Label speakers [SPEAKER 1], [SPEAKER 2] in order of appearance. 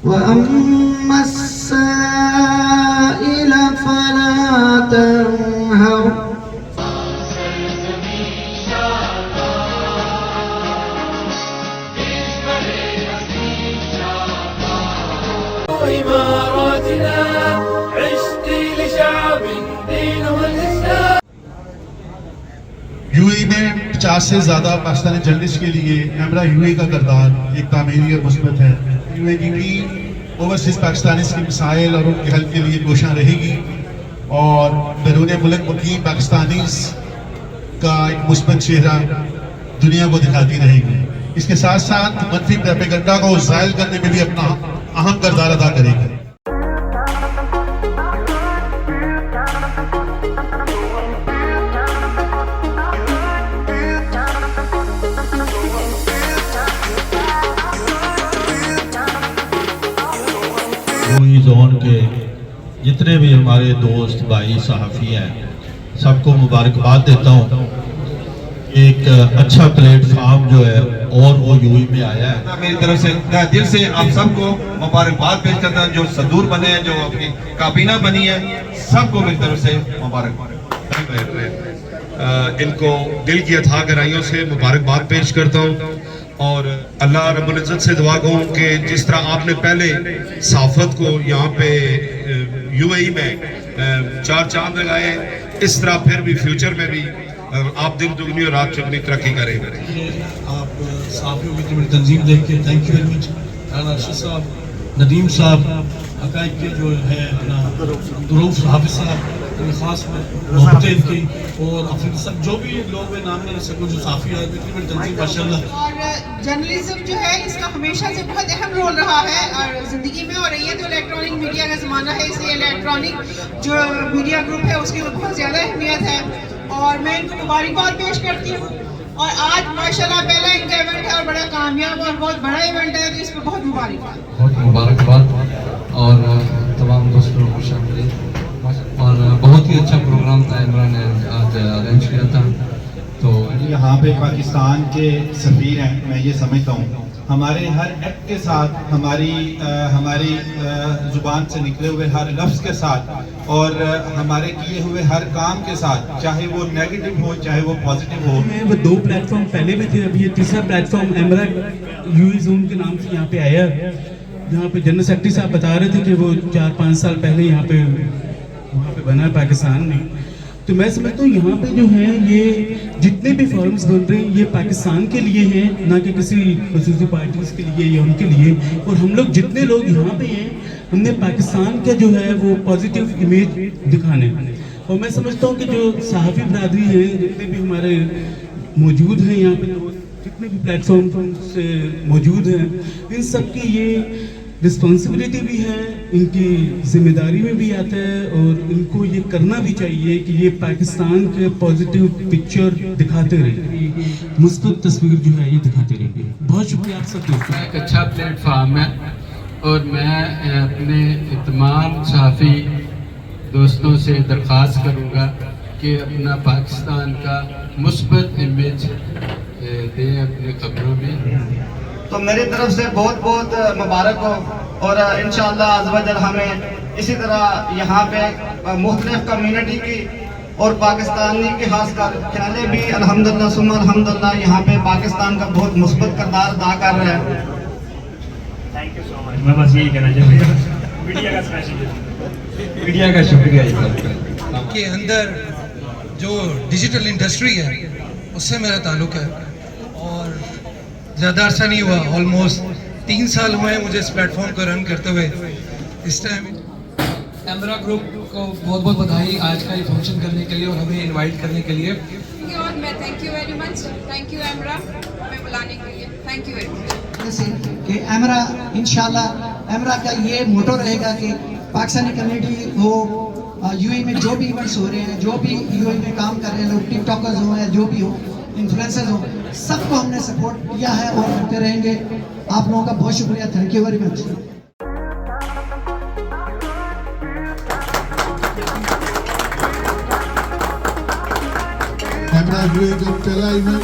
[SPEAKER 1] وأما السائل فلا تنهر.
[SPEAKER 2] إماراتنا عشتي لشعب دينه الإسلام.
[SPEAKER 3] یو اے میں 50 سے زیادہ پاکستانی جرنلسٹ کے لیے ایمرا یو اے کا کردار ایک تعمیری اور مثبت ہے. یو اے کی ٹیم اوورسیز پاکستانیز کے مسائل اور ان کے حل کے لیے کوشاں رہے گی اور بیرون ملک مقیم پاکستانیز کا ایک مثبت چہرہ دنیا کو دکھاتی رہے گی. اس کے ساتھ ساتھ منفی پروپیگنڈا کو زائل کرنے میں بھی اپنا اہم کردار ادا کرے گی.
[SPEAKER 4] یو ای زون کے جتنے بھی ہمارے دوست بھائی صحافی ہیں سب کو مبارکباد دیتا ہوں. ایک اچھا پلیٹ فارم جو ہے اور وہ یو ای میں آیا ہے.
[SPEAKER 5] میری طرف سے دل سے آپ سب کو مبارکباد پیش کرتا ہوں. جو صدور بنے ہیں, جو اپنی کابینہ بنی ہے, سب کو میری طرف سے مبارکباد.
[SPEAKER 6] ان کو دل کی اتھا گہرائیوں سے مبارکباد پیش کرتا ہوں اور اللہ رب العزت سے دعا کروں کہ جس طرح آپ نے پہلے صحافت کو یہاں پہ یو اے ای میں 4 چاند لگائے, اس طرح پھر بھی فیوچر میں بھی آپ دن دگنی اور رات چگنی ترقی کریں.
[SPEAKER 7] آپ صحافیوں کی تنظیم دیکھ کے تھینک یو ویری مچ. ارشد صاحب, ندیم صاحب, حقائق کے جو ہے اپنا عبدالرؤف حافظ صاحب, خاص محبتیں ان کی, اور افریدی صاحب, جو بھی لوگ میں نام نہیں لے سکوں جو صحافی ہے اتنی بڑی تنظیم ماشاء اللہ.
[SPEAKER 8] اور جرنلزم جو ہے اس کا ہمیشہ سے بہت اہم رول رہا ہے اور زندگی میں, اور یہ تو الیکٹرانک میڈیا کا زمانہ ہے, اس لیے الیکٹرانک جو میڈیا گروپ ہے اس کی بہت زیادہ اہمیت ہے اور میں ان کو مبارکباد پیش کرتی ہوں. اور آج ماشاءاللہ پہلا ان کا ایونٹ ہے اور بڑا کامیاب اور بہت بڑا ایونٹ ہے, تو اس پہ بہت مبارکباد.
[SPEAKER 9] بہت مبارکباد اور تمام دوستوں کو خوش آمدید. اور بہت ہی اچھا پروگرام تھا, عمران نے آج ارینج کیا تھا. تو
[SPEAKER 10] یہاں پہ پاکستان کے سفیر ہیں, میں یہ سمجھتا ہوں ہمارے ہر ایکٹ کے ساتھ, ہماری زبان سے نکلے ہوئے ہر لفظ کے ساتھ اور ہمارے کیے ہوئے ہر کام کے ساتھ, چاہے وہ نیگیٹو ہو چاہے وہ پازیٹیو ہو.
[SPEAKER 11] وہ 2 پلیٹ فارم پہلے بھی تھے, ابھی یہ تیسرا platform Emra UAE zone کے نام سے یہاں پہ آیا, جہاں پہ جنرل سیکرٹری صاحب بتا رہے تھے کہ وہ 4-5 سال پہلے یہاں پہ بنا ہے پاکستان میں. تو میں سمجھتا ہوں یہاں پہ جو ہے یہ جتنے بھی فورمز بن رہے ہیں یہ پاکستان کے لیے ہیں, نہ کہ کسی خصوصی پارٹیز کے لیے یا ان کے لیے. اور ہم لوگ جتنے لوگ یہاں پہ ہیں ہم نے پاکستان کا جو ہے وہ پازیٹیو امیج دکھانا ہے. اور میں سمجھتا ہوں کہ جو صحافی برادری ہیں جتنے بھی ہمارے موجود ہیں یہاں پہ, جتنے بھی پلیٹ فارم سے موجود ہیں, ان سب کی یہ رسپانسبلٹی بھی ہے, ان کی ذمہ داری میں بھی آتا ہے اور ان کو یہ کرنا بھی چاہیے کہ یہ پاکستان کے پازیٹیو پکچر دکھاتے رہیں, مثبت تصویر جو ہے یہ دکھاتے رہیں. بہت شکریہ آپ سب دوستوں.
[SPEAKER 9] ایک اچھا پلیٹ فارم ہے اور میں اپنے تمام صحافی دوستوں سے درخواست کروں گا کہ اپنا پاکستان کا مثبت امیج دیں اپنے خبروں میں.
[SPEAKER 1] تو میری طرف سے بہت بہت مبارک ہو اور انشاءاللہ عز و جل ہمیں اسی طرح یہاں پہ مختلف کمیونٹی کی اور پاکستانی کے خاص کر کھلانے بھی الحمدللہ ثم الحمدللہ یہاں پہ پاکستان کا بہت مثبت کردار ادا کر رہے ہیں.
[SPEAKER 2] تھینک یو سو مچ. میں بس یہی کہنا چاہتا ہوں میڈیا کا اسپیشل
[SPEAKER 9] میڈیا کا شکریہ.
[SPEAKER 7] کے اندر جو ڈیجیٹل انڈسٹری ہے اس سے میرا تعلق ہے اور زیادہ عرصہ نہیں ہوا, آلموسٹ 3 سال ہوئے ہیں مجھے اس پلیٹ فارم کو رن کرتے ہوئے. اس ٹائم ایمرا گروپ کو بہت بہت بدھائی آج کا یہ فنکشن کرنے کے لیے اور ہمیں انوائٹ کرنے کے لیے.
[SPEAKER 8] اور میں thank you very much, thank you Emra ہمیں بلانے کے لیے, تھینک یو ویری مچ.
[SPEAKER 1] کہ ایمرا انشاءاللہ ایمرا کا یہ موٹو رہے گا کہ پاکستانی کمیونٹی ہو, یو اے میں جو بھی ایونٹس ہو رہے ہیں, جو بھی یو اے میں کام کر رہے ہیں لوگ, ٹک ٹاکرز ہوں یا جو بھی ہو, انفلوئنسرز ہوں, سب کو ہم نے سپورٹ کیا ہے اور کرتے رہیں گے. آپ لوگوں کا بہت شکریہ, thank you very much.
[SPEAKER 3] Emra UAE کا پہلا ایونٹ